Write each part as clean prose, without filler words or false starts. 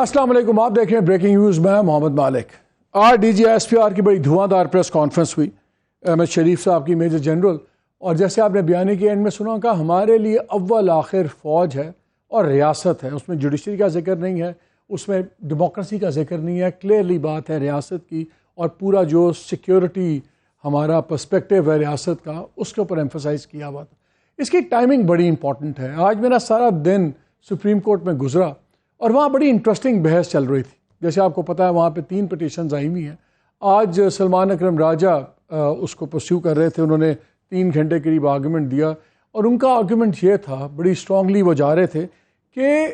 السلام علیکم، آپ دیکھ رہے ہیں بریکنگ نیوز. میں محمد مالک. آج D G S P R کی بڑی دھواں دار پریس کانفرنس ہوئی. احمد شریف صاحب کی میجر جنرل، اور جیسے آپ نے بیانے کے اینڈ میں سنا کہ ہمارے لیے اول آخر فوج ہے اور ریاست ہے. اس میں جوڈیشری کا ذکر نہیں ہے، اس میں ڈیموکریسی کا ذکر نہیں ہے. کلیئرلی بات ہے ریاست کی، اور پورا جو سیکیورٹی ہمارا پرسپیکٹیو ہے ریاست کا، اس کے اوپر ایمفسائز کیا ہوا تھا. اس کی ٹائمنگ بڑی امپورٹنٹ ہے. آج میرا سارا دن سپریم کورٹ میں گزرا اور وہاں بڑی انٹرسٹنگ بحث چل رہی تھی. جیسے آپ کو پتہ ہے وہاں پہ 3 پٹیشنز آئی ہوئی ہیں. آج سلمان اکرم راجہ اس کو پرسیو کر رہے تھے. انہوں نے 3 گھنٹے قریب آرگومنٹ دیا، اور ان کا آرگومنٹ یہ تھا، بڑی اسٹرانگلی وہ جا رہے تھے کہ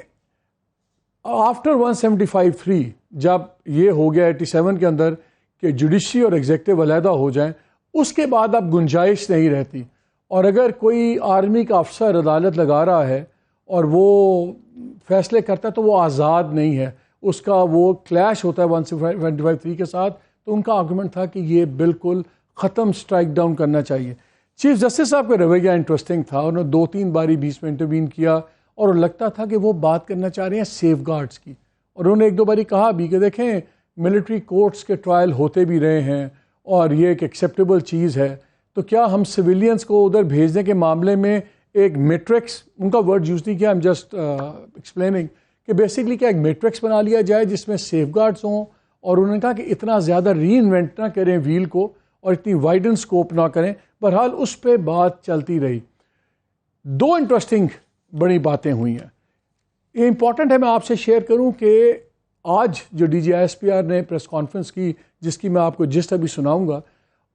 آفٹر 175(3) جب یہ ہو گیا 87 کے اندر کہ جوڈیشری اور ایگزیکٹو علیحدہ ہو جائیں، اس کے بعد اب گنجائش نہیں رہتی. اور اگر کوئی آرمی کا افسر عدالت لگا رہا ہے اور وہ فیصلے کرتا ہے تو وہ آزاد نہیں ہے، اس کا وہ کلیش ہوتا ہے 175(3) کے ساتھ. تو ان کا آرگومنٹ تھا کہ یہ بالکل ختم، سٹرائک ڈاؤن کرنا چاہیے. چیف جسٹس صاحب کا رویہ انٹرسٹنگ تھا. انہوں نے 2-3 باری بیچ میں انٹروین کیا، اور لگتا تھا کہ وہ بات کرنا چاہ رہے ہیں سیف گارڈز کی. اور انہوں نے 1-2 باری کہا بھی کہ دیکھیں ملٹری کورٹس کے ٹرائل ہوتے بھی رہے ہیں اور یہ ایک ایکسیپٹیبل چیز ہے، تو کیا ہم سویلینز کو ادھر بھیجنے کے معاملے میں ایک میٹرکس، ان کا ورڈ یوز نہیں کیا، ایم جسٹ ایکسپلیننگ، کہ بیسکلی کیا ایک میٹرکس بنا لیا جائے جس میں سیف گارڈز ہوں. اور انہوں نے کہا کہ اتنا زیادہ ری انوینٹ نہ کریں ویل کو، اور اتنی وائڈن سکوپ نہ کریں. بہرحال اس پہ بات چلتی رہی. 2 انٹرسٹنگ بڑی باتیں ہوئی ہیں. یہ امپورٹنٹ ہے میں آپ سے شیئر کروں کہ آج جو D G S P R نے پریس کانفرنس کی، جس کی میں آپ کو جسٹ ابھی سناؤں گا،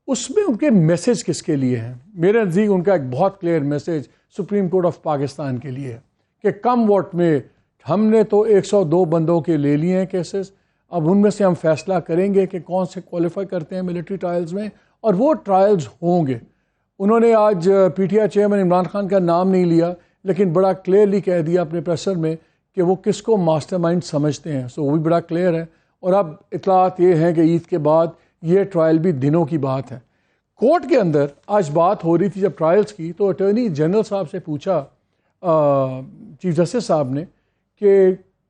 اس میں ان کے میسج کس کے لیے ہیں. میرے نزدیک ان کا ایک بہت clear message supreme court of Pakistan کے لیے ہے کہ کم ووٹ میں ہم نے تو 102 بندوں کے لے لیے ہیں کیسز. اب ان میں سے ہم فیصلہ کریں گے کہ کون سے کوالیفائی کرتے ہیں ملٹری ٹرائلز میں، اور وہ ٹرائلز ہوں گے. انہوں نے آج P T I chairman Imran Khan کا نام نہیں لیا، لیکن بڑا کلیئرلی کہہ دیا اپنے پریسر میں کہ وہ کس کو ماسٹر مائنڈ سمجھتے ہیں. سو وہ بھی بڑا کلیئر ہے. اور اب اطلاعات یہ ہیں کہ عید کے بعد یہ ٹرائل بھی دنوں کی بات ہے. کورٹ کے اندر آج بات ہو رہی تھی جب ٹرائلز کی، تو اٹارنی جنرل صاحب سے پوچھا چیف جسٹس صاحب نے کہ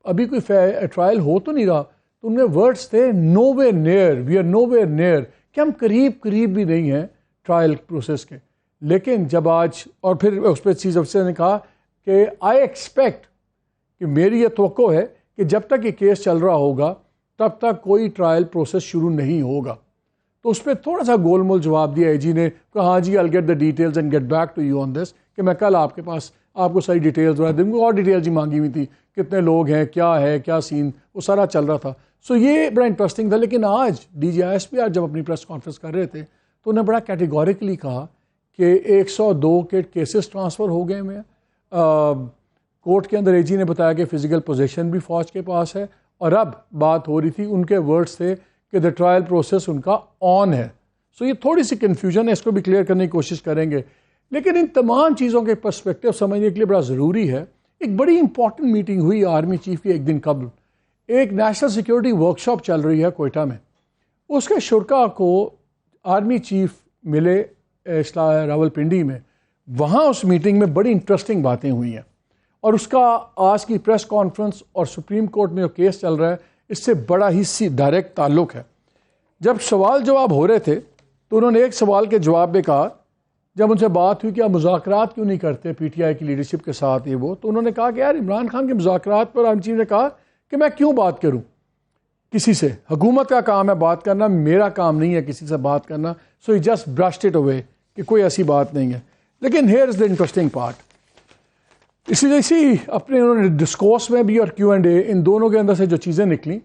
ابھی کوئی ٹرائل ہو تو نہیں رہا. تو ان میں ورڈز تھے nowhere near, we are nowhere near, کہ ہم قریب بھی نہیں ہیں ٹرائل پروسیس کے. لیکن جب آج، اور پھر اس پہ چیف جسٹس نے کہا کہ آئی ایکسپیکٹ، کہ میری یہ توقع ہے کہ جب تک یہ کیس چل رہا ہوگا تب تک کوئی ٹرائل پروسیس شروع نہیں ہوگا. تو اس پہ تھوڑا سا گول مول جواب دیا اے جی نے کہ ہاں جی I'll get the details and get back to you on this، کہ میں کل آپ کے پاس آپ کو ساری ڈیٹیلز دوں گا. اور ڈیٹیلز ہی مانگی ہوئی تھی، کتنے لوگ ہیں، کیا سین، وہ سارا چل رہا تھا. سو یہ بڑا انٹرسٹنگ تھا. لیکن آج D G S P R جب اپنی پریس کانفرنس کر رہے تھے تو انہوں نے بڑا کیٹیگوریکلی کہا کہ 102 کے کیسز ٹرانسفر ہو گئے ہیں. کورٹ کے اندر اے جی نے بتایا کہ فزیکل پوزیشن بھی فوج کے پاس ہے. اور اب بات ہو رہی تھی، ان کے ورڈز تھے کہ دا ٹرائل پروسیس ان کا آن ہے. سو یہ تھوڑی سی کنفیوژن ہے، اس کو بھی کلیئر کرنے کی کوشش کریں گے. لیکن ان تمام چیزوں کے پرسپیکٹیو سمجھنے کے لیے بڑا ضروری ہے. ایک بڑی امپورٹنٹ میٹنگ ہوئی آرمی چیف کی 1 دن قبل. ایک نیشنل سیکیورٹی ورکشاپ چل رہی ہے کوئٹہ میں. اس کے شرکاء کو آرمی چیف ملے راولپنڈی میں. وہاں اس میٹنگ میں بڑی انٹرسٹنگ باتیں ہوئی ہیں، اور اس کا آج کی پریس کانفرنس اور سپریم کورٹ میں جو کیس چل رہا ہے اس سے بڑا ہی ڈائریکٹ تعلق ہے. جب سوال جواب ہو رہے تھے تو انہوں نے ایک سوال کے جواب میں کہا، جب ان سے بات ہوئی کہ آپ مذاکرات کیوں نہیں کرتے پی ٹی آئی کی لیڈرشپ کے ساتھ، یہ وہ، تو انہوں نے کہا کہ یار عمران خان کے مذاکرات پر آرمی چیف نے کہا کہ میں کیوں بات کروں کسی سے، حکومت کا کام ہے بات کرنا، میرا کام نہیں ہے کسی سے بات کرنا. سو ہی جسٹ برشڈ اٹ اوے کہ کوئی ایسی بات نہیں ہے. لیکن here is the interesting part. اسی اپنے انہوں نے ڈسکورس میں بھی اور Q&A، ان دونوں کے اندر سے جو چیزیں نکلیں،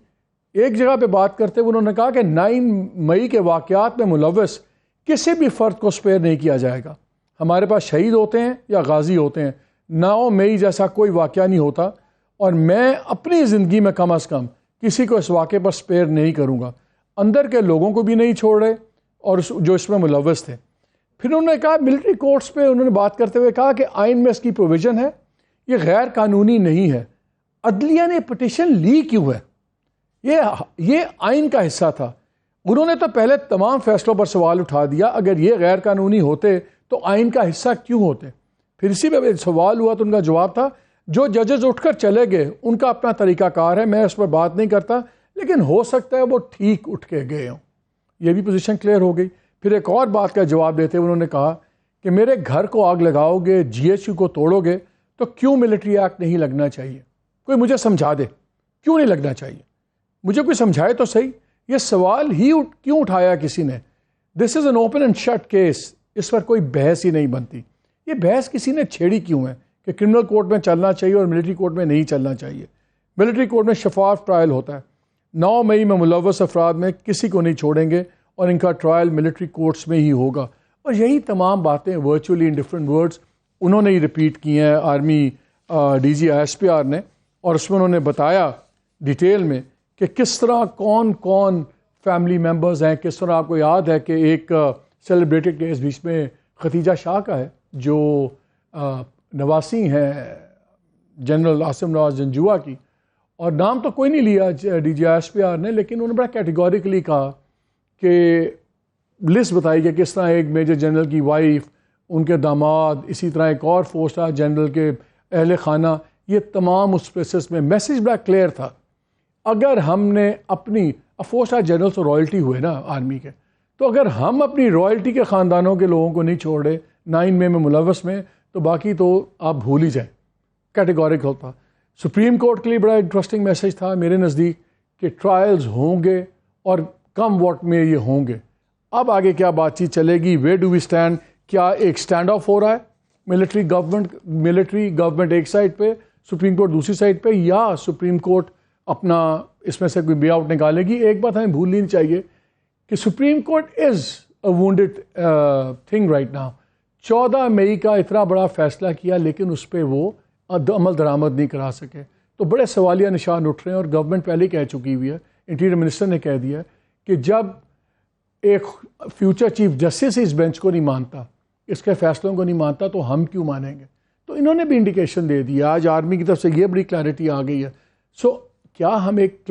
ایک جگہ پہ بات کرتے ہوئے انہوں نے کہا کہ 9 مئی کے واقعات میں ملوث کسی بھی فرد کو سپیئر نہیں کیا جائے گا. ہمارے پاس شہید ہوتے ہیں یا غازی ہوتے ہیں، 9 مئی جیسا کوئی واقعہ نہیں ہوتا، اور میں اپنی زندگی میں کم از کم کسی کو اس واقعے پر سپیئر نہیں کروں گا. اندر کے لوگوں کو بھی نہیں چھوڑ رہے اور جو اس میں ملوث تھے. پھر انہوں نے کہا ملٹری کورٹس پہ انہوں نے بات کرتے ہوئے کہا کہ آئین میں اس کی پروویژن ہے، یہ غیر قانونی نہیں ہے. عدلیہ نے پٹیشن لی کیوں ہے؟ یہ آئین کا حصہ تھا. انہوں نے تو پہلے تمام فیصلوں پر سوال اٹھا دیا، اگر یہ غیر قانونی ہوتے تو آئین کا حصہ کیوں ہوتے؟ پھر اسی پہ سوال ہوا تو ان کا جواب تھا جو ججز اٹھ کر چلے گئے ان کا اپنا طریقہ کار ہے، میں اس پر بات نہیں کرتا، لیکن ہو سکتا ہے وہ ٹھیک اٹھ کے گئے ہوں، یہ بھی پوزیشن کلیئر ہو گئی۔ پھر ایک اور بات کا جواب دیتے ہوئے انہوں نے کہا کہ میرے گھر کو آگ لگاؤ گے، جی ایچ یو کو توڑو گے تو کیوں ملٹری ایکٹ نہیں لگنا چاہیے؟ کوئی مجھے سمجھا دے کیوں نہیں لگنا چاہیے، مجھے کوئی سمجھائے تو صحیح، یہ سوال ہی کیوں اٹھایا کسی نے؟ This is an open and shut case, اس پر کوئی بحث ہی نہیں بنتی۔ یہ بحث کسی نے چھیڑی کیوں ہے کہ کرمنل کورٹ میں چلنا چاہیے اور ملٹری کورٹ میں نہیں چلنا چاہیے؟ ملٹری کورٹ میں شفاف ٹرائل ہوتا ہے، 9 مئی میں ملوث افراد میں کسی کو نہیں چھوڑیں گے اور ان کا ٹرائل ملٹری کورٹس میں ہی ہوگا۔ اور یہی تمام باتیں ورچولی ان ڈفرینٹ ورڈز انہوں نے ہی ریپیٹ کی ہیں، army D G S P R نے، اور اس میں انہوں نے بتایا ڈیٹیل میں کہ کس طرح کون کون فیملی ممبرز ہیں۔ کس طرح آپ کو یاد ہے کہ ایک سیلیبریٹڈ کیس بیچ میں ختیجہ شاہ کا ہے جو نواسی ہیں جنرل عاصم نواز جنجوعہ کی، اور نام تو کوئی نہیں لیا D G S P R نے، لیکن انہوں نے بڑا کیٹیگوریکلی کہا کہ لسٹ بتائی کہ کس طرح ایک میجر جنرل کی وائف، ان کے داماد، اسی طرح ایک اور 4 اسٹار جنرل کے اہل خانہ، یہ تمام اس پروسیس میں میسیج بڑا کلیئر تھا۔ اگر ہم نے اپنی 4 اسٹار جنرل تو رائلٹی ہوئے نا آرمی کے، تو اگر ہم اپنی رائلٹی کے خاندانوں کے لوگوں کو نہیں چھوڑ رہے 9 مئی میں ملوث میں، تو باقی تو آپ بھول ہی جائیں۔ کیٹیگوریکل تھا۔ سپریم کورٹ کے لیے بڑا انٹرسٹنگ میسیج تھا میرے نزدیک کہ ٹرائلز ہوں گے اور کم وقت میں یہ ہوں گے۔ اب آگے کیا بات چیت چلے گی؟ Where do we stand? کیا ایک اسٹینڈ آف ہو رہا ہے ملٹری گورنمنٹ ایک سائڈ پہ، سپریم کورٹ دوسری سائڈ پہ، یا سپریم کورٹ اپنا اس میں سے کوئی وے آؤٹ نکالے گی؟ ایک بات ہمیں بھولنی نہیں چاہیے کہ supreme court is a wounded thing right now. 14 مئی کا اتنا بڑا فیصلہ کیا لیکن اس پہ وہ عمل درآمد نہیں کرا سکے، تو بڑے سوالیہ نشان اٹھ رہے ہیں، اور گورنمنٹ پہلے ہی کہہ چکی ہوئی ہے، انٹیریئر منسٹر نے کہہ دیا کہ جب ایک فیوچر چیف جسٹس اس بینچ کو نہیں مانتا، اس کے فیصلوں کو نہیں مانتا، تو ہم کیوں مانیں گے؟ تو انہوں نے بھی انڈیکیشن دے دیا، آج آرمی کی طرف سے یہ بڑی کلیئرٹی آ گئی ہے۔ سو کیا ہم ایک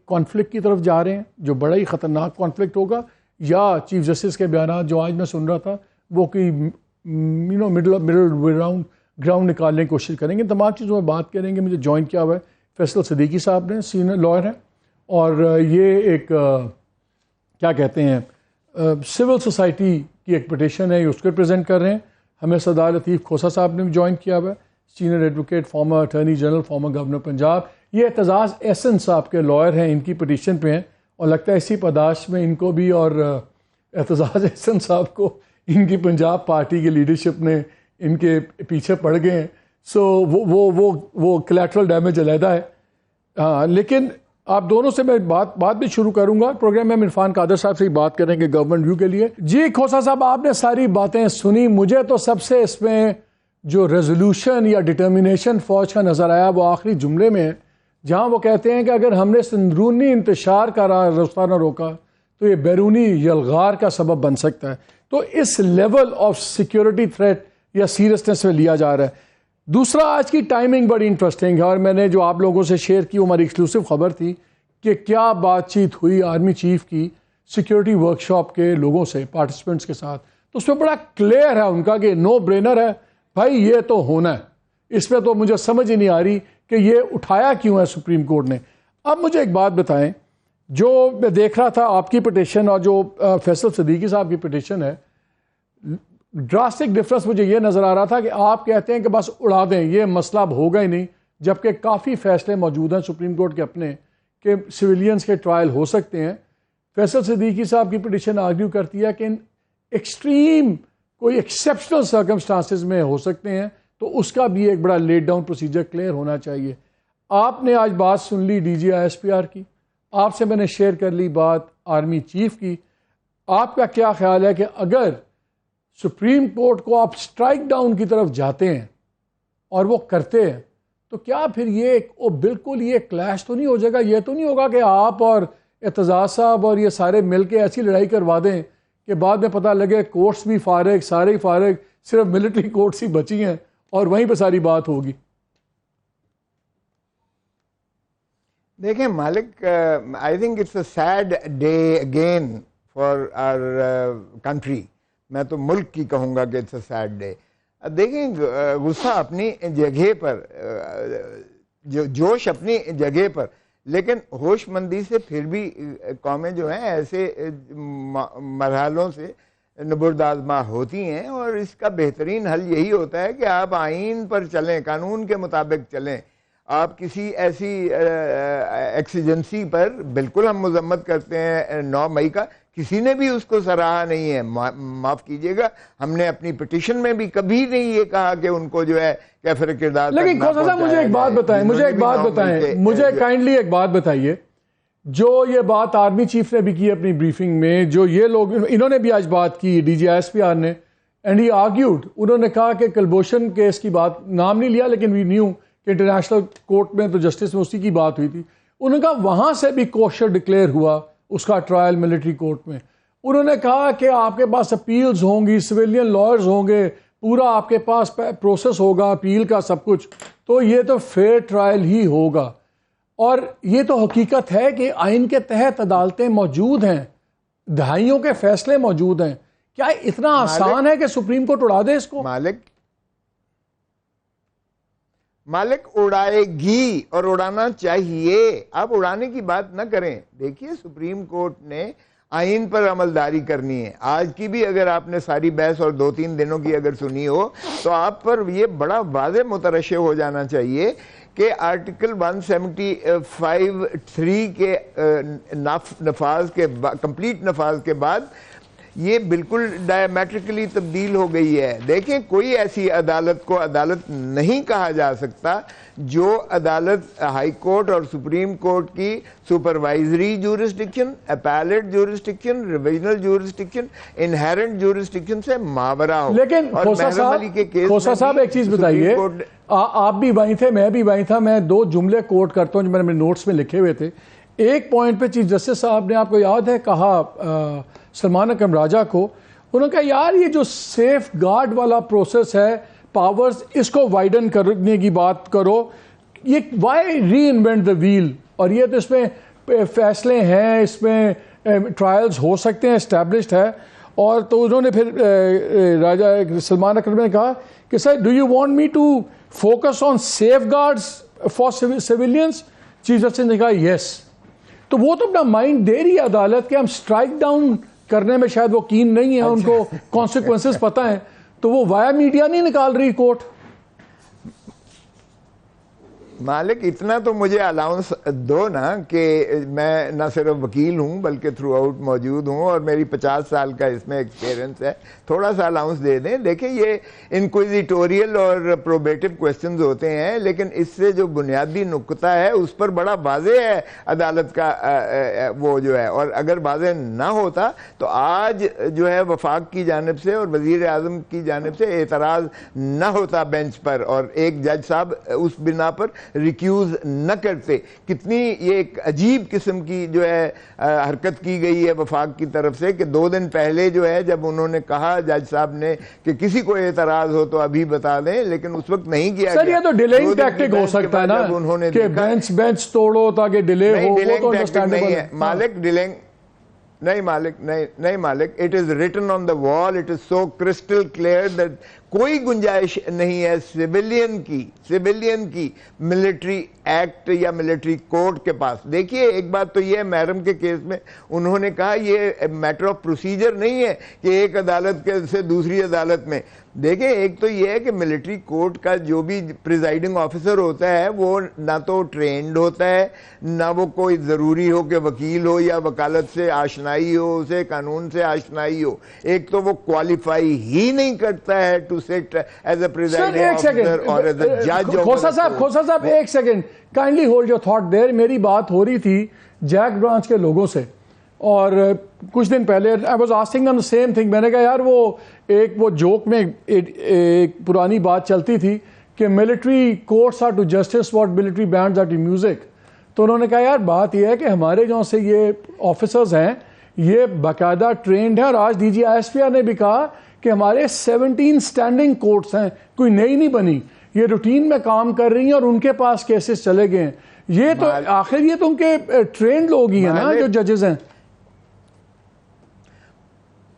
کانفلکٹ کی طرف جا رہے ہیں جو بڑا ہی خطرناک کانفلکٹ ہوگا، یا چیف جسٹس کے بیانات جو آج میں سن رہا تھا وہ کوئی مڈل گراؤنڈ نکالنے کی کوشش کریں گے؟ تمام چیزوں میں بات کریں گے۔ مجھے جوائن کیا ہوا ہے فیصل صدیقی صاحب نے، سینئر لائر ہیں، اور یہ ایک کیا کہتے ہیں سول سوسائٹی کی ایک پٹیشن ہے، اس کو پریزنٹ کر رہے ہیں۔ ہمیں سردار لطیف کھوسا صاحب نے بھی جوائن کیا ہوا ہے، senior advocate, former attorney general, former governor Punjab. یہ اعتزاز احسن صاحب کے لائر ہیں، ان کی پٹیشن پہ ہیں، اور لگتا ہے اسی پاداش میں ان کو بھی اور اعتزاز احسن صاحب کو ان کی پنجاب پارٹی کی لیڈرشپ نے ان کے پیچھے پڑ گئے ہیں۔ سو وہ کلیٹرل ڈیمیج علیحدہ ہے۔ لیکن آپ دونوں سے میں بات بھی شروع کروں گا پروگرام میں۔ ہم عرفان قادر صاحب سے ہی بات کریں گے گورنمنٹ ویو کے لیے۔ جی کھوسا صاحب، آپ نے ساری باتیں سنی، مجھے تو سب سے اس میں جو ریزولوشن یا ڈٹرمینیشن فوج کا نظر آیا وہ آخری جملے میں ہے، جہاں وہ کہتے ہیں کہ اگر ہم نے اندرونی انتشار کا راستہ نہ روکا تو یہ بیرونی یلغار کا سبب بن سکتا ہے۔ تو اس لیول آف سیکیورٹی تھریٹ یا سیریسنس میں لیا جا رہا ہے۔ دوسرا، آج کی ٹائمنگ بڑی انٹرسٹنگ ہے، اور میں نے جو آپ لوگوں سے شیئر کی وہ ہماری ایکسکلوسیو خبر تھی کہ کیا بات چیت ہوئی آرمی چیف کی سیکیورٹی ورکشاپ کے لوگوں سے، پارٹیسپینٹس کے ساتھ، تو اس میں بڑا کلیئر ہے ان کا کہ نو برینر ہے بھائی، یہ تو ہونا ہے۔ اس میں تو مجھے سمجھ ہی نہیں آ رہی کہ یہ اٹھایا کیوں ہے سپریم کورٹ نے۔ اب مجھے ایک بات بتائیں، جو میں دیکھ رہا تھا آپ کی پٹیشن اور جو فیصل صدیقی صاحب کی پٹیشن ہے، ڈراسٹک ڈفرنس مجھے یہ نظر آ رہا تھا کہ آپ کہتے ہیں کہ بس اڑا دیں، یہ مسئلہ اب ہوگا ہی نہیں، جبکہ کافی فیصلے موجود ہیں سپریم کورٹ کے اپنے کہ سویلینز کے ٹرائل ہو سکتے ہیں۔ فیصل صدیقی صاحب کی پٹیشن آرگیو کرتی ہے کہ ان ایکسٹریم کوئی ایکسیپشنل سرکمسٹانسز میں ہو سکتے ہیں، تو اس کا بھی ایک بڑا لیٹ ڈاؤن پروسیجر کلیئر ہونا چاہیے۔ آپ نے آج بات سن لی D G S P R کی، آپ سے میں نے شیئر کر لی بات آرمی چیف کی۔ آپ کا کیا خیال ہے کہ اگر سپریم کورٹ کو آپ سٹرائک ڈاؤن کی طرف جاتے ہیں اور وہ کرتے ہیں، تو کیا پھر یہ بالکل یہ کلیش تو نہیں ہو جائے گا؟ یہ تو نہیں ہوگا کہ آپ اور اعتزاز صاحب اور یہ سارے مل کے ایسی لڑائی کروا دیں کہ بعد میں پتہ لگے کورٹس بھی فارغ، سارے ہی فارغ، صرف ملٹری کورٹس ہی بچی ہیں اور وہیں پہ ساری بات ہوگی؟ دیکھیں مالک، I think it's a sad day again for our country. میں تو ملک کی کہوں گا کہ اٹس اے سیڈ ڈے۔ دیکھیں غصہ اپنی جگہ پر، جوش اپنی جگہ پر، لیکن ہوش مندی سے پھر بھی قومیں جو ہیں ایسے مرحلوں سے نبرد آزما ہوتی ہیں، اور اس کا بہترین حل یہی ہوتا ہے کہ آپ آئین پر چلیں، قانون کے مطابق چلیں. آپ کسی ایسی ایکسیجنسی پر بالکل ہم مذمت کرتے ہیں 9 مئی کا، کسی نے بھی اس کو سراہا نہیں ہے. معاف کیجئے گا، ہم نے اپنی پٹیشن میں بھی کبھی نہیں یہ کہا کہ ان کو جو ہے کیفر کردار. لیکن کھوسا صاحب مجھے ایک بات بتائیں، مجھے کائنڈلی ایک بات بتائیے. جو یہ بات آرمی چیف نے بھی کی اپنی بریفنگ میں، جو یہ لوگ انہوں نے بھی آج بات کی D G S P R نے، اینڈ ہی آرگیوڈ، انہوں نے کہا کہ کلبھوشن کیس کی بات نام نہیں لیا، لیکن وی نیو کہ انٹرنیشنل کورٹ میں تو جسٹس میں اسی کی بات ہوئی تھی. انہوں نے کہا وہاں سے بھی کوشر ڈکلیئر ہوا اس کا ٹرائل ملٹری کورٹ میں. انہوں نے کہا کہ آپ کے پاس اپیلز ہوں گی، سویلین لائرز ہوں گے، پورا آپ کے پاس پروسیس ہوگا اپیل کا سب کچھ، تو یہ تو فیئر ٹرائل ہی ہوگا. اور یہ تو حقیقت ہے کہ آئین کے تحت عدالتیں موجود ہیں، دہائیوں کے فیصلے موجود ہیں. کیا اتنا آسان ہے کہ سپریم کورٹ اڑا دے اس کو؟ مالک اڑائے گی اور اڑانا چاہیے. آپ اڑانے کی بات نہ کریں. دیکھیے سپریم کورٹ نے آئین پر عملداری کرنی ہے. آج کی بھی اگر آپ نے ساری بحث اور 2-3 دنوں کی اگر سنی ہو تو آپ پر یہ بڑا واضح مترشح ہو جانا چاہیے کہ آرٹیکل 175(3) کے نفاذ کے کمپلیٹ نفاذ کے بعد یہ بالکل ڈائیمیٹرکلی تبدیل ہو گئی ہے. دیکھیں کوئی ایسی عدالت کو عدالت نہیں کہا جا سکتا جو عدالت ہائی کورٹ اور سپریم کورٹ کی supervisory jurisdiction, appellate jurisdiction, revisional jurisdiction, inherent jurisdiction سے ماورا ہو. لیکن کھوسا صاحب ایک چیز بتائیے، آپ بھی وہیں تھے، میں بھی وہیں تھا. میں 2 جملے کوٹ کرتا ہوں جو میں نے نوٹس میں لکھے ہوئے تھے. ایک پوائنٹ پہ چیف جسٹس صاحب نے، آپ کو یاد ہے، کہا سلمان اکرم راجہ کو، انہوں نے کہا یار یہ جو سیف گارڈ والا پروسیس ہے، پاورز، اس کو وائڈن کرنے کی بات کرو. یہ وائی ری انوینٹ دا ویل؟ اور یہ تو اس میں فیصلے ہیں، اس میں ٹرائلز ہو سکتے ہیں، اسٹیبلشڈ ہے. اور تو انہوں نے پھر راجہ سلمان اکرم نے کہا کہ sir do you want me to focus on safeguards for civilians? Chief justice نے کہا یس. تو وہ تو اپنا مائنڈ دے رہی ہے عدالت کہ ہم اسٹرائک ڈاؤن کرنے میں شاید وہ کین نہیں ہیں، ان کو کانسیکوینسز پتہ ہیں، تو وہ وایا میڈیا نہیں نکال رہی کورٹ. مالک اتنا تو مجھے الاؤنس دو نا کہ میں نہ صرف وکیل ہوں بلکہ تھرو آؤٹ موجود ہوں اور میری 50 سال کا اس میں ایکسپیرینس ہے. تھوڑا سا الاؤنس دے دیں. دیکھیں یہ انکویزیٹوریل اور پروبیٹو کویسچنز ہوتے ہیں، لیکن اس سے جو بنیادی نقطہ ہے اس پر بڑا واضح ہے عدالت کا وہ جو ہے. اور اگر واضح نہ ہوتا تو آج جو ہے وفاق کی جانب سے اور وزیر اعظم کی جانب سے اعتراض نہ ہوتا بینچ پر، اور ایک جج صاحب اس بنا پر ریکیوز نہ کرتے. کتنی یہ ایک عجیب قسم کی جو ہے حرکت کی گئی ہے وفاق کی طرف سے کہ 2 دن پہلے جو ہے جب انہوں نے کہا جج صاحب نے کہ کسی کو اعتراض ہو تو ابھی بتا دیں، لیکن اس وقت نہیں کیا گیا. سر یہ تو ڈیلینگ ٹیکٹک ہو سکتا ہے نا کہ بینچ توڑو تاکہ ڈیلے ہو، وہ تو انڈرسٹینڈیبل ہے. مالک ڈیلنگ نہیں، مالک اٹ از ریٹن آن دا وال، it is so crystal clear that کوئی گنجائش نہیں ہے سیویلین کی ملٹری ایکٹ یا ملٹری کورٹ کے پاس. دیکھیے ایک بات تو یہ ہے، محرم کے کیس میں انہوں نے کہا یہ میٹر آف پروسیجر نہیں ہے کہ ایک عدالت سے دوسری عدالت میں. دیکھیں ایک تو یہ ہے کہ ملٹری کورٹ کا جو بھی پریزائڈنگ آفیسر ہوتا ہے وہ نہ تو ٹرینڈ ہوتا ہے، نہ وہ کوئی ضروری ہو کہ وکیل ہو یا وکالت سے آشنائی ہو، اسے قانون سے آشنائی ہو. ایک تو وہ کوالیفائی ہی نہیں کرتا ہے to sit as a presiding officer اور ایز اے جج. کھوسا صاحب ایک second, kindly hold your thought there. میری بات ہو رہی تھی جیک برانچ کے لوگوں سے اور کچھ دن پہلے I was asking them the same thing. میں نے کہا یار وہ جوک میں ایک پرانی بات چلتی تھی کہ military courts are to justice what military bands are to music. تو انہوں نے کہا یار بات یہ ہے کہ ہمارے جو سے یہ آفیسرز ہیں یہ باقاعدہ ٹرینڈ ہیں، اور آج D G S P R نے بھی کہا کہ ہمارے 17 اسٹینڈنگ کورٹس ہیں، کوئی نئی نہیں بنی، یہ روٹین میں کام کر رہی ہیں اور ان کے پاس کیسز چلے گئے ہیں. یہ تو آخر یہ تو ان کے ٹرینڈ لوگ ہی ہیں نا جو ججز ہیں.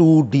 2D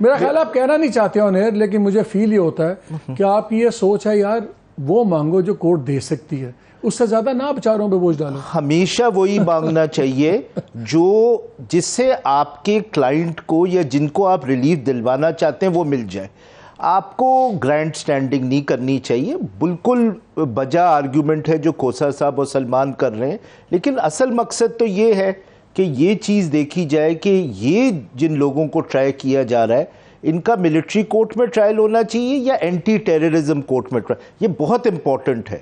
میرا خیال آپ کہنا نہیں چاہتے آن ایئر، لیکن مجھے فیل یہ ہوتا ہے کہ آپ کی یہ سوچ ہے یار وہ مانگو جو کورٹ دے سکتی ہے، اس سے زیادہ نہ بیچاروں پہ بوجھ ڈالو. ہمیشہ وہی مانگنا چاہیے جس سے آپ کے کلائنٹ کو یا جن کو آپ ریلیف دلوانا چاہتے ہیں وہ مل جائے. آپ کو گرینڈ سٹینڈنگ نہیں کرنی چاہیے. بالکل بجا آرگیومنٹ ہے جو کھوسا صاحب اور سلمان کر رہے ہیں، لیکن اصل مقصد تو یہ ہے کہ یہ چیز دیکھی جائے کہ یہ جن لوگوں کو ٹرائی کیا جا رہا ہے ان کا ملٹری کورٹ میں ٹرائل ہونا چاہیے یا اینٹی ٹیررزم کورٹ میں ٹرائل. یہ بہت امپورٹنٹ ہے.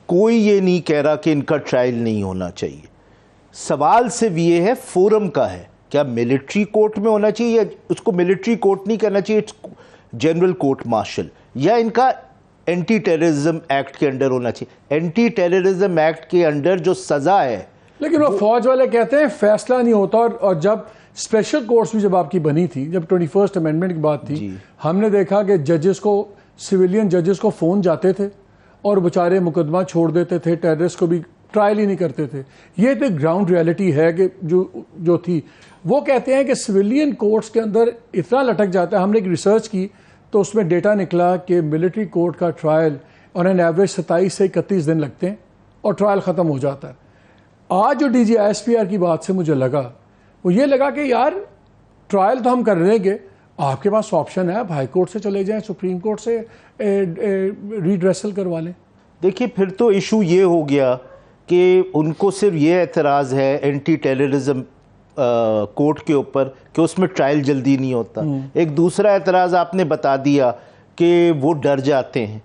کوئی یہ نہیں کہہ رہا کہ ان کا ٹرائل نہیں ہونا چاہیے. سوال صرف یہ ہے فورم کا ہے، کیا ملٹری کورٹ میں ہونا چاہیے یا اس کو ملٹری کورٹ نہیں کرنا چاہیے، جنرل کورٹ مارشل، یا ان کا اینٹی ٹیررزم ایکٹ کے انڈر ہونا چاہیے. اینٹی ٹیررزم ایکٹ کے انڈر جو سزا ہے، لیکن وہ فوج والے کہتے ہیں فیصلہ نہیں ہوتا. اور جب اسپیشل کورٹس بھی جب آپ کی بنی تھی، جب 21 امینڈمنٹ کی بات تھی، ہم نے دیکھا کہ ججز کو، سویلین ججز کو فون جاتے تھے اور بیچارے مقدمہ چھوڑ دیتے تھے، ٹیررسٹ کو بھی ٹرائل ہی نہیں کرتے تھے. یہ تو گراؤنڈ ریالٹی ہے کہ جو تھی. وہ کہتے ہیں کہ سویلین کورٹس کے اندر اتنا لٹک جاتا ہے. ہم نے ایک ریسرچ کی تو اس میں ڈیٹا نکلا کہ ملٹری کورٹ کا ٹرائل آن این ایوریج 27 سے 31 دن لگتے ہیں اور ٹرائل ختم ہو جاتا ہے. آج جو D G S P R کی بات سے مجھے لگا وہ یہ لگا کہ یار ٹرائل تو ہم کر لیں گے، آپ کے پاس آپشن ہے، آپ ہائی کورٹ سے چلے جائیں، سپریم کورٹ سے ریڈریسل کروا لیں. دیکھیے پھر تو ایشو یہ ہو گیا کہ ان کو صرف یہ اعتراض ہے اینٹی ٹیررزم کورٹ کے اوپر کہ اس میں ٹرائل جلدی نہیں ہوتا. ایک دوسرا اعتراض آپ نے بتا دیا کہ وہ ڈر جاتے ہیں.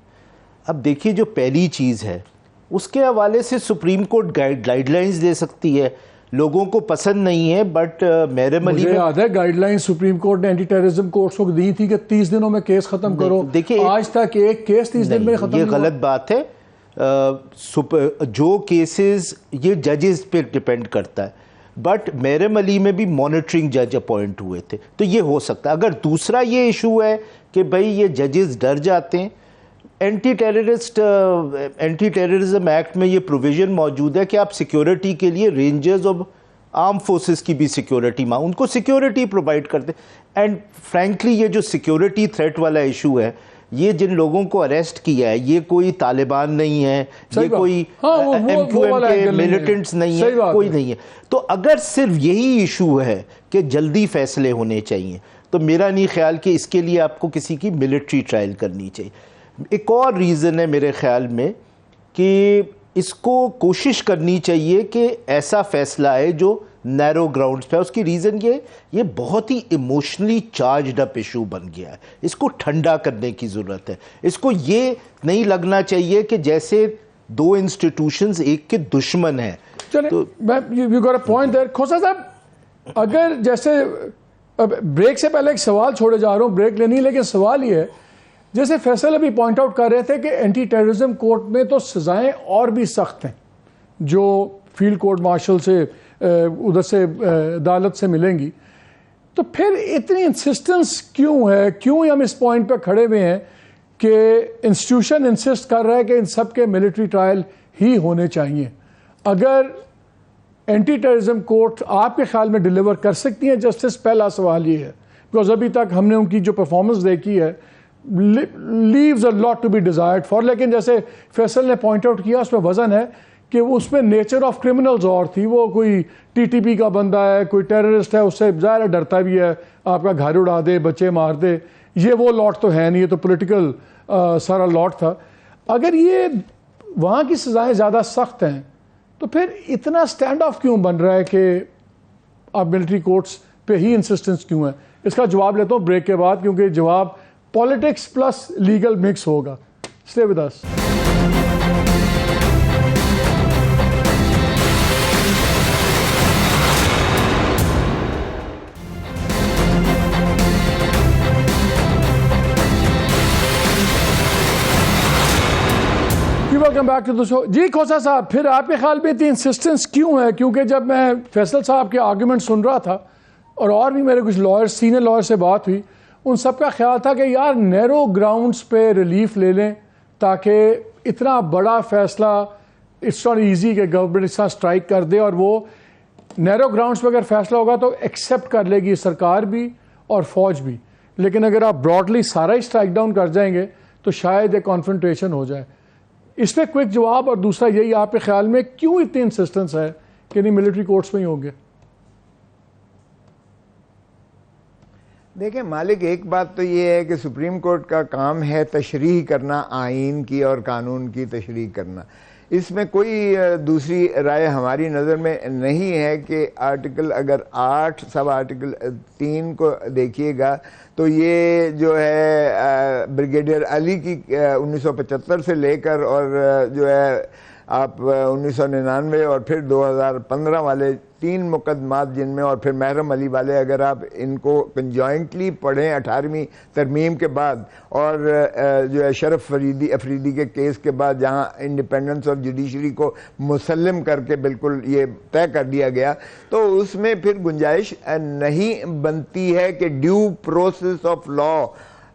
اب دیکھیے جو پہلی چیز ہے اس کے حوالے سے سپریم کورٹ گائیڈ لائنز دے سکتی ہے. لوگوں کو پسند نہیں ہے بٹ میرم علی مجھے یاد ہے گائیڈ لائن سپریم کورٹ نے اینٹی ٹیررزم کورٹس کو دی تھی کہ 30 دنوں میں کیس ختم کرو. دیکھیے آج تک ایک کیس 30 دن میں ختم نہیں یہ ہوا. غلط بات ہے. جو کیسز یہ ججز پہ ڈپینڈ کرتا ہے، بٹ میرم علی میں بھی مانیٹرنگ جج اپوائنٹ ہوئے تھے تو یہ ہو سکتا ہے. اگر دوسرا یہ ایشو ہے کہ بھئی یہ ججز ڈر جاتے ہیں، اینٹی ٹیررزم ایکٹ میں یہ پروویژن موجود ہے کہ آپ سیکیورٹی کے لیے رینجرز اور آرم فورسز کی بھی سیکیورٹی ان کو سیکیورٹی پرووائڈ کرتے. اینڈ فرینکلی یہ جو سیکیورٹی تھریٹ والا ایشو ہے، یہ جن لوگوں کو اریسٹ کیا ہے یہ کوئی طالبان نہیں ہے، یہ کوئی ایم کیو ایم کے ملیٹنٹس نہیں ہے، کوئی نہیں ہے. تو اگر صرف یہی ایشو ہے کہ جلدی فیصلے ہونے چاہیے تو میرا نہیں خیال کہ اس کے لیے آپ کو کسی کی ملٹری ٹرائل کرنی چاہیے. ایک اور ریزن ہے میرے خیال میں کہ اس کو کوشش کرنی چاہیے کہ ایسا فیصلہ ہے جو نیرو گراؤنڈز پہ. اس کی ریزن یہ بہت ہی ایموشنلی چارجڈ اپ ایشو بن گیا ہے. اس کو ٹھنڈا کرنے کی ضرورت ہے. اس کو یہ نہیں لگنا چاہیے کہ جیسے دو انسٹیٹیوشنز ایک کے دشمن ہیں. چلیں you got a point there. کھوسا صاحب اگر جیسے بریک سے پہلے ایک سوال چھوڑے جا رہا ہوں، بریک لینی، لیکن سوال یہ ہے جیسے فیصل ابھی پوائنٹ آؤٹ کر رہے تھے کہ اینٹی ٹیررزم کورٹ میں تو سزائیں اور بھی سخت ہیں جو فیلڈ کورٹ مارشل سے ادھر سے عدالت سے ملیں گی. تو پھر اتنی انسسٹنس کیوں ہے؟ کیوں ہم اس پوائنٹ پہ کھڑے ہوئے ہیں کہ انسٹیٹیوشن انسسٹ کر رہا ہے کہ ان سب کے ملٹری ٹرائل ہی ہونے چاہیے؟ اگر اینٹی ٹیررزم کورٹ آپ کے خیال میں ڈیلیور کر سکتی ہیں جسٹس؟ پہلا سوال یہ ہے بیکاز ابھی تک ہم نے ان کی جو پرفارمنس دیکھی ہے leaves a lot to be desired for. لیکن جیسے فیصل نے پوائنٹ آؤٹ کیا اس میں وزن ہے کہ اس میں نیچر آف کرمنلز اور تھی. وہ کوئی ٹی ٹی پی کا بندہ ہے، کوئی ٹیررسٹ ہے، اس سے ظاہر ڈرتا بھی ہے، آپ کا گھر اڑا دے، بچے مار دے. یہ وہ لاٹ تو ہے نہیں، یہ تو پولیٹیکل سارا لاٹ تھا. اگر یہ وہاں کی سزائیں زیادہ سخت ہیں تو پھر اتنا سٹینڈ آف کیوں بن رہا ہے کہ آپ ملٹری کورٹس پہ ہی انسسٹنس کیوں ہے؟ اس کا جواب لیتا ہوں بریک کے بعد، کیونکہ جواب پالیٹکس پلس لیگل مکس ہوگا. Stay with us. Welcome back to the show. جی کھوسا صاحب، پھر آپ کے خیال میں اتنی انسسٹنس کیوں ہے؟ کیونکہ جب میں فیصل صاحب کے آرگومنٹ سن رہا تھا اور بھی میرے کچھ لائر، سینئر لائر سے بات ہوئی، ان سب کا خیال تھا کہ یار نیرو گراؤنڈز پہ ریلیف لے لیں تاکہ اتنا بڑا فیصلہ اٹس ناٹ ایزی کہ گورنمنٹ اس طرح اسٹرائک کر دے، اور وہ نیرو گراؤنڈز پہ اگر فیصلہ ہوگا تو ایکسیپٹ کر لے گی سرکار بھی اور فوج بھی. لیکن اگر آپ براڈلی سارا ہی اسٹرائک ڈاؤن کر جائیں گے تو شاید ایک کانفرنٹریشن ہو جائے. اس پہ کوئک جواب. اور دوسرا یہی, آپ کے خیال میں کیوں اتنی انسسٹنس ہے کہ نہیں ملٹری کورٹس میں ہی ہوں گے؟ دیکھیں مالک, ایک بات تو یہ ہے کہ سپریم کورٹ کا کام ہے تشریح کرنا, آئین کی اور قانون کی تشریح کرنا. اس میں کوئی دوسری رائے ہماری نظر میں نہیں ہے کہ آرٹیکل اگر 8 سب آرٹیکل 3 کو دیکھیے گا تو یہ جو ہے بریگیڈیئر علی کی 1975 سے لے کر اور جو ہے آپ 1999 اور پھر 2015 والے 3 مقدمات جن میں, اور پھر محرم علی والے, اگر آپ ان کو کنجوائنٹلی پڑھیں 18ویں ترمیم کے بعد اور جو ہے شرف افریدی کے کیس کے بعد جہاں انڈیپینڈنس اور جوڈیشری کو مسلم کر کے بالکل یہ طے کر دیا گیا, تو اس میں پھر گنجائش نہیں بنتی ہے کہ ڈیو پروسیس آف لا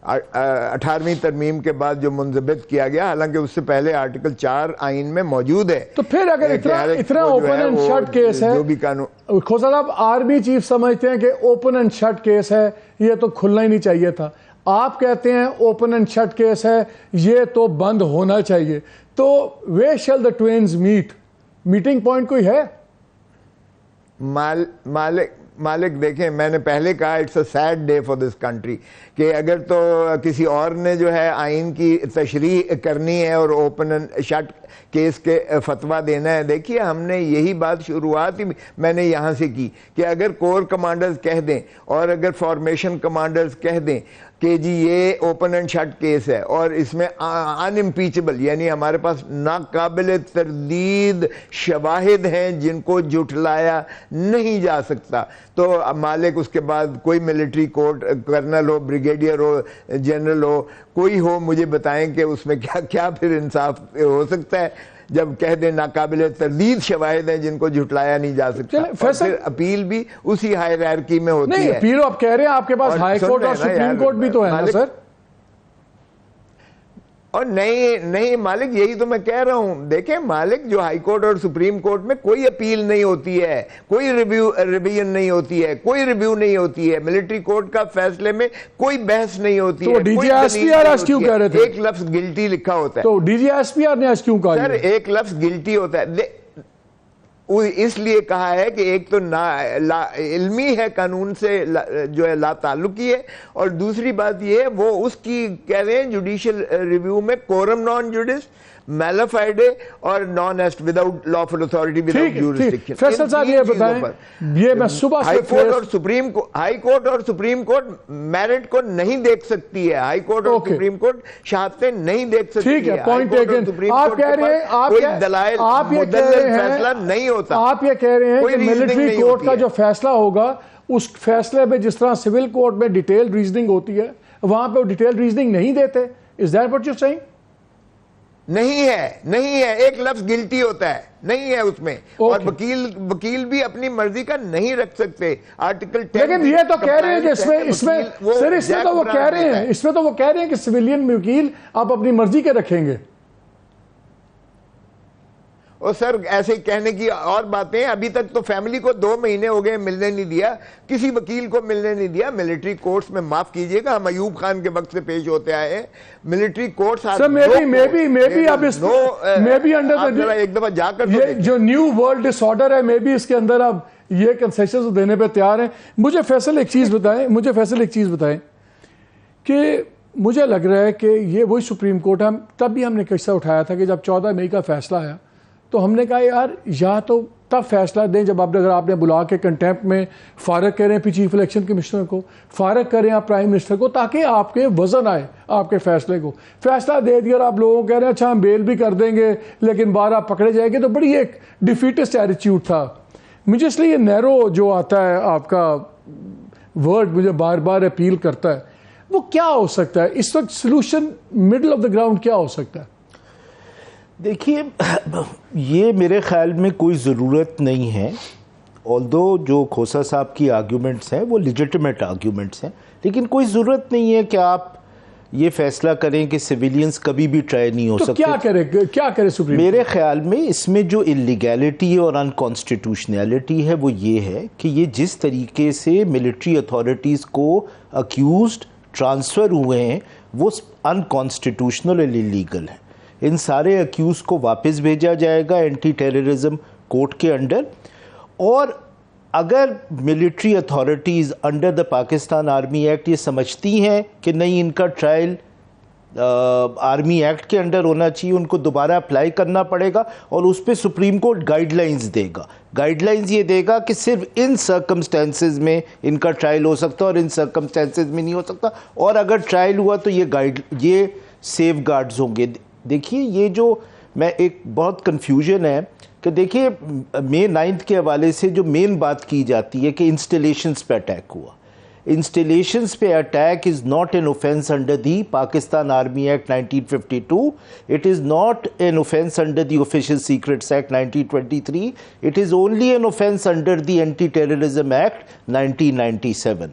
18ویں ترمیم کے بعد جو منضبط کیا گیا, حالانکہ اس سے پہلے آرٹیکل 4 آئین میں موجود ہے. تو پھر اگر اتنا اوپن اینڈ شٹ کیس ہے, جو بھی قانون کھوسا صاحب آرمی چیف سمجھتے ہیں کہ اوپن اینڈ شٹ کیس ہے, یہ تو کھلنا ہی نہیں چاہیے تھا. آپ کہتے ہیں اوپن اینڈ شٹ کیس ہے, یہ تو بند ہونا چاہیے. تو where shall the twains meet? Meeting point کوئی ہے؟ مالک دیکھیں, میں نے پہلے کہا it's a sad day for this country, کہ اگر تو کسی اور نے جو ہے آئین کی تشریح کرنی ہے اور اوپن اینڈ شٹ کیس کے فتویٰ دینا ہے. دیکھیے ہم نے یہی بات شروعات ہی میں نے یہاں سے کی کہ اگر کور کمانڈرز کہہ دیں اور اگر فارمیشن کمانڈرز کہہ دیں کہ جی یہ اوپن اینڈ شٹ کیس ہے اور اس میں ان امپیچبل, یعنی ہمارے پاس ناقابل تردید شواہد ہیں جن کو جھٹلایا نہیں جا سکتا, تو مالک اس کے بعد کوئی ملٹری کورٹ, کرنل ہو, بریگیڈیئر ہو, جنرل ہو, کوئی ہو, مجھے بتائیں کہ اس میں کیا پھر انصاف ہو سکتا ہے جب کہہ دیں ناقابل تردید شواہد ہیں جن کو جھٹلایا نہیں جا سکتا. اور پھر اپیل بھی اسی ہائرارکی میں ہوتی ہے. نہیں, اپیل آپ کہہ رہے ہیں آپ کے پاس ہائی کورٹ اور سپریم کورٹ بھی تو ہے نا سر. اور نہیں مالک, یہی تو میں کہہ رہا ہوں. دیکھیں مالک, جو ہائی کورٹ اور سپریم کورٹ میں کوئی اپیل نہیں ہوتی ہے, کوئی ریویژن نہیں ہوتی ہے, کوئی ریویو نہیں ہوتی ہے. ملٹری کورٹ کا فیصلے میں کوئی بحث نہیں ہوتی ہے. D G S P R آج کیوں کہہ رہے تھے ایک لفظ گلٹی لکھا ہوتا ہے. تو D G S P R نے آج کیوں کہا سر ایک لفظ گلٹی ہوتا ہے, اس لیے کہا ہے کہ ایک تو علمی ہے, قانون سے جو ہے لا تعلقی ہے, اور دوسری بات یہ ہے وہ اس کی کہہ رہے ہیں جوڈیشل ریویو میں coram non judice, mala fide اور non est without lawful authority without jurisdiction. Faisal صاحب یہ بتائیں, یہ میں صبح سے ہائی کورٹ اور سپریم کورٹ میرٹ کو نہیں دیکھ سکتی ہے, ہائی کورٹ اور سپریم کورٹ شہادتیں نہیں دیکھ سکتی ہے. ٹھیک ہے, پوائنٹ ٹیکن. آپ کہہ رہے ہیں, کوئی دلائل مدلل فیصلہ نہیں ہوتا. آپ یہ کہہ رہے ہیں کہ ملٹری کورٹ کا جو فیصلہ ہوگا اس فیصلے میں جس طرح سول کورٹ میں ڈیٹیل ریزننگ ہوتی ہے وہاں پہ وہ ڈیٹیل ریزننگ نہیں دیتے. Is that what you are saying? نہیں ہے, ایک لفظ گلٹی ہوتا ہے, نہیں ہے اس میں. اور وکیل بھی اپنی مرضی کا نہیں رکھ سکتے. آرٹیکل 10 لیکن یہ تو کہہ رہے ہیں کہ اس میں تو وہ کہہ رہے ہیں کہ سویلین وکیل آپ اپنی مرضی کے رکھیں گے. اور سر ایسے کہنے کی اور باتیں, ابھی تک تو فیملی کو 2 مہینے ہو گئے ملنے نہیں دیا, کسی وکیل کو ملنے نہیں دیا. ملٹری کورٹس میں معاف کیجئے گا, ہم ایوب خان کے وقت سے پیش ہوتے آئے ہیں. ملٹری کورٹس ایک دفعہ جا کر جو نیو ورلڈ ڈس آرڈر ہے, مے بی اس کے اندر اب یہ کنسیشنز دینے پہ تیار ہیں. مجھے فیصل ایک چیز بتائیں کہ مجھے لگ رہا ہے کہ یہ وہی سپریم کورٹ ہے. تب بھی ہم نے قصہ اٹھایا تھا کہ جب 14 مئی کا فیصلہ آیا تو ہم نے کہا یار یا تو تب فیصلہ دیں جب اگر آپ نے بلا کے کنٹیمپٹ میں فارغ کریں پھر چیف الیکشن کمشنر کو, فارغ کریں آپ پرائم منسٹر کو, تاکہ آپ کے وزن آئے آپ کے فیصلے کو. فیصلہ دے دیا اور آپ لوگوں کو کہہ رہے ہیں اچھا ہم بیل بھی کر دیں گے لیکن بار آپ پکڑے جائیں گے, تو بڑی ایک ڈیفیٹسٹ ایٹیٹیوڈ تھا. مجھے اس لیے یہ نیرو جو آتا ہے آپ کا ورڈ مجھے بار بار اپیل کرتا ہے. وہ کیا ہو سکتا ہے اس وقت solution middle of the ground کیا ہو سکتا ہے؟ دیکھیے یہ میرے خیال میں کوئی ضرورت نہیں ہے, آلدو جو کھوسا صاحب کی آرگیومنٹس ہیں وہ لیجٹیمیٹ آرگیومنٹس ہیں, لیکن کوئی ضرورت نہیں ہے کہ آپ یہ فیصلہ کریں کہ سویلینز کبھی بھی ٹرائی نہیں ہو سکتے. کیا کرے سپریم؟ میرے خیال میں اس میں جو انلیگیلٹی اور انکانسٹیٹیوشنلٹی ہے وہ یہ ہے کہ یہ جس طریقے سے ملٹری اتھارٹیز کو اکیوزڈ ٹرانسفر ہوئے ہیں وہ انکانسٹیٹیوشنل اور الیگل ہیں. ان سارے اکیوز کو واپس بھیجا جائے گا اینٹی ٹیررزم کورٹ کے انڈر. اور اگر military authorities under the Pakistan army act یہ سمجھتی ہیں کہ نہیں ان کا ٹرائل آرمی ایکٹ کے انڈر ہونا چاہیے, ان کو دوبارہ اپلائی کرنا پڑے گا اور اس پہ سپریم کورٹ گائیڈ لائنز دے گا. گائیڈ لائنز یہ دے گا کہ صرف ان سرکمسٹانسز میں ان کا ٹرائل ہو سکتا ہے اور ان سرکمسٹانسز میں نہیں ہو سکتا, اور اگر ٹرائل ہوا تو یہ سیف گارڈز ہوں گے. دیکھیے یہ جو میں ایک بہت کنفیوژن ہے کہ دیکھیے مئی 9 کے حوالے سے جو مین بات کی جاتی ہے کہ انسٹالیشنز پہ اٹیک ہوا. انسٹالیشنز پہ attack is not an offence under the Pakistan army act 1952. It is not an offence under the official secrets act 1923. It is only an offence under the anti terrorism act 1997.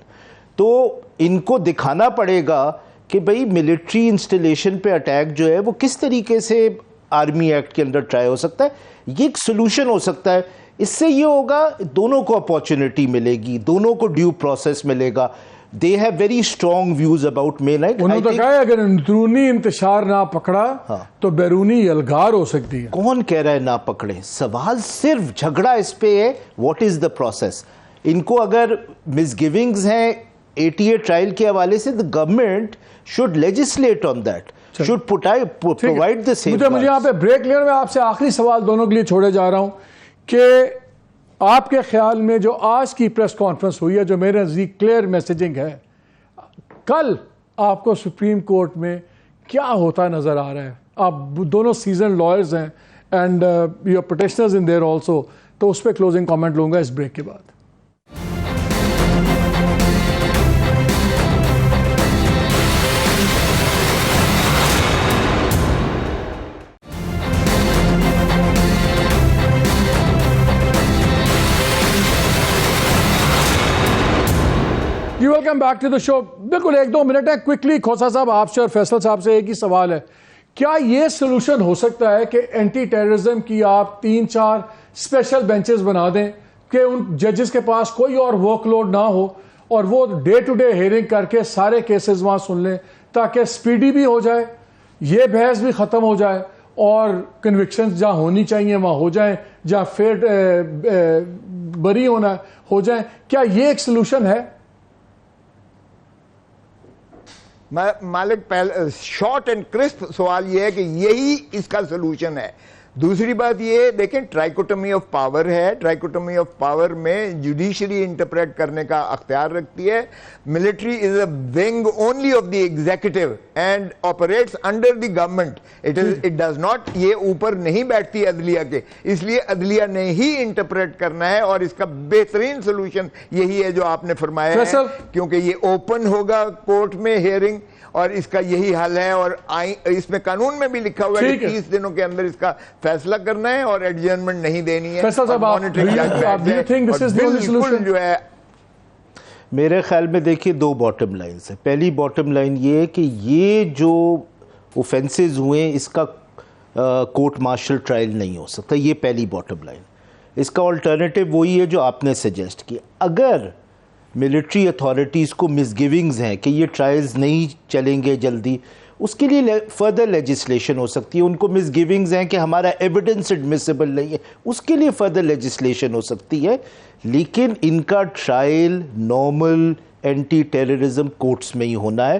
تو ان کو دکھانا پڑے گا کہ بھئی military installation پہ attack جو ہے وہ کس طریقے سے آرمی ایکٹ کے اندر ٹرائی ہو سکتا ہے. یہ ایک سلوشن ہو سکتا ہے. اس سے یہ ہوگا دونوں کو اپارچونٹی ملے گی, دونوں کو ڈیو پروسیس ملے گا. They have very strong views about May night. انہوں نے کہا ہے اگر اندرونی انتشار نہ پکڑا تو بیرونی الغار ہو سکتی ہے. کون کہہ رہا ہے نہ پکڑے؟ سوال صرف جھگڑا اس پہ ہے واٹ از دا پروسیس. ان کو اگر مس گیونگز ہیں 88 ٹرائل کے حوالے سے the government should legislate on that, should provide the safeguards. مجھے یہاں پہ بریک لینا, میں آپ سے آخری سوال دونوں کے لیے چھوڑے جا رہا ہوں کہ آپ کے خیال میں جو آج کی پریس کانفرنس ہوئی ہے جو میرے نزدیک کلیئر میسیجنگ ہے, کل آپ کو سپریم کورٹ میں کیا ہوتا نظر آ رہا ہے؟ آپ دونوں سیزن لائرز ہیں and your petitioners in there also, تو اس پہ کلوزنگ کامنٹ لوں گا اس بریک کے بعد. جی ویلکم بیک ٹو دا شو. بالکل 1-2 منٹ ہے, کوئکلی کھوسا صاحب آپ سے اور فیصل صاحب سے ایک ہی سوال ہے, کیا یہ سولوشن ہو سکتا ہے کہ اینٹی ٹیررزم کی آپ 3-4 اسپیشل بینچز بنا دیں کہ ان ججز کے پاس کوئی اور ورک لوڈ نہ ہو اور وہ ڈے ٹو ڈے ہیئرنگ کر کے سارے کیسز وہاں سن لیں تاکہ سپیڈی بھی ہو جائے, یہ بحث بھی ختم ہو جائے اور کنوکشنز جہاں ہونی چاہیے وہاں ہو جائیں, جہاں فیٹ بری ہونا ہو جائیں. کیا یہ ایک سولوشن ہے؟ مالک شارٹ اینڈ کرسپ سوال یہ ہے کہ یہی اس کا سلوشن ہے. دوسری بات یہ دیکھیں ٹرائیکوٹمی آف پاور ہے, ٹرائیکوٹمی آف پاور میں جوڈیشری انٹرپریٹ کرنے کا اختیار رکھتی ہے. Military is a wing only of the executive and operates under the government. It does not, یہ اوپر نہیں بیٹھتی عدلیہ کے, اس لیے عدلیہ نے ہی انٹرپریٹ کرنا ہے اور اس کا بہترین سلوشن یہی ہے جو آپ نے فرمایا ہے, کیونکہ یہ اوپن ہوگا کورٹ میں ہیئرنگ اور اس کا یہی حل ہے. اور اس میں قانون میں بھی لکھا ہوا ہے کہ 30 دنوں کے اندر اس کا فیصلہ کرنا ہے اور ایڈجرنمنٹ نہیں دینی ہے. بالکل جو ہے میرے خیال میں دیکھیے 2 باٹم لائنز ہیں. پہلی باٹم لائن یہ ہے کہ یہ جو اوفینسز ہوئے اس کا کورٹ مارشل ٹرائل نہیں ہو سکتا, یہ پہلی باٹم لائن. اس کا آلٹرنیٹیو وہی ہے جو آپ نے سجیسٹ کیا. اگر ملٹری اتھارٹیز کو مس گیونگز ہیں کہ یہ ٹرائلز نہیں چلیں گے جلدی, اس کے لیے فردر لیجسلیشن ہو سکتی ہے. ان کو مس گیونگز ہیں کہ ہمارا ایویڈنس ایڈمیسیبل نہیں ہے, اس کے لیے فردر لیجسلیشن ہو سکتی ہے. لیکن ان کا trial normal anti terrorism courts میں ہی ہونا ہے.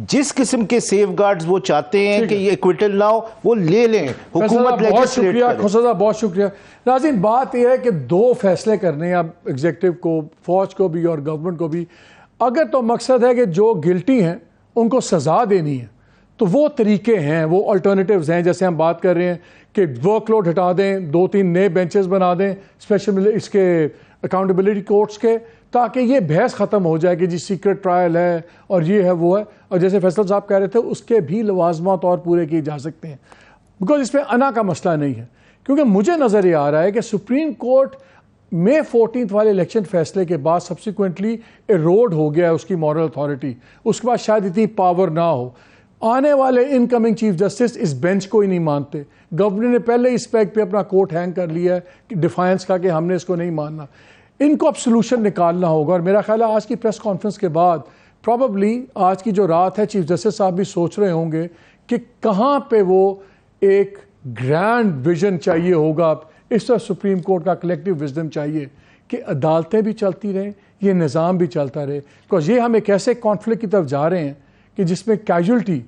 جس قسم کے سیف گارڈز وہ چاہتے ہیں کہ یہ ایکویٹل نہ ہو وہ لے لیں, حکومت لیجسلیٹ کرے. خسرو صاحب بہت شکریہ. ناظرین بات یہ ہے کہ 2 فیصلے کرنے ہیں اب ایگزیکٹو کو, فوج کو بھی اور گورنمنٹ کو بھی. اگر تو مقصد ہے کہ جو گلٹی ہیں ان کو سزا دینی ہے تو وہ طریقے ہیں, وہ الٹرنیٹیوز ہیں. جیسے ہم بات کر رہے ہیں کہ ورک لوڈ ہٹا دیں, 2-3 نئے بینچز بنا دیں اسپیشل اس کے اکاؤنٹیبلٹی کورٹس کے, تاکہ یہ بحث ختم ہو جائے کہ جی سیکرٹ ٹرائل ہے اور یہ ہے وہ ہے. اور جیسے فیصل صاحب کہہ رہے تھے اس کے بھی لوازمات اور پورے کیے جا سکتے ہیں, بیکاز اس پہ انا کا مسئلہ نہیں ہے. کیونکہ مجھے نظر یہ آ رہا ہے کہ سپریم کورٹ مئی 14 والے الیکشن فیصلے کے بعد سبسیکوینٹلی ایروڈ ہو گیا ہے اس کی مورل اتھارٹی. اس کے بعد شاید اتنی پاور نہ ہو. آنے والے انکمنگ چیف جسٹس اس بینچ کو ہی نہیں مانتے. گورنر نے پہلے اس پیک پہ اپنا کوٹ ہینگ کر لیا ہے ڈیفائنس کا کہ ہم نے اس کو نہیں ماننا. ان کو اب سلوشن نکالنا ہوگا, اور میرا خیال ہے آج کی پریس کانفرنس کے بعد پراببلی آج کی جو رات ہے چیف جسٹس صاحب بھی سوچ رہے ہوں گے کہ کہاں پہ وہ ایک گرینڈ ویژن چاہیے ہوگا. اس طرح سپریم کورٹ کا کلیکٹیو وزڈم چاہیے کہ عدالتیں بھی چلتی رہیں, یہ نظام بھی چلتا رہے, بیکاز یہ ہم ایک ایسے کانفلکٹ کی طرف جا رہے ہیں کہ جس میں casualty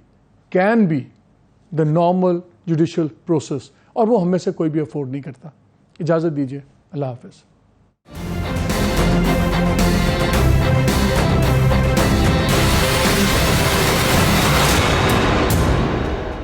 can be the normal judicial process, اور وہ ہم میں سے کوئی بھی افورڈ نہیں کرتا. اجازت دیجیے, اللہ حافظ.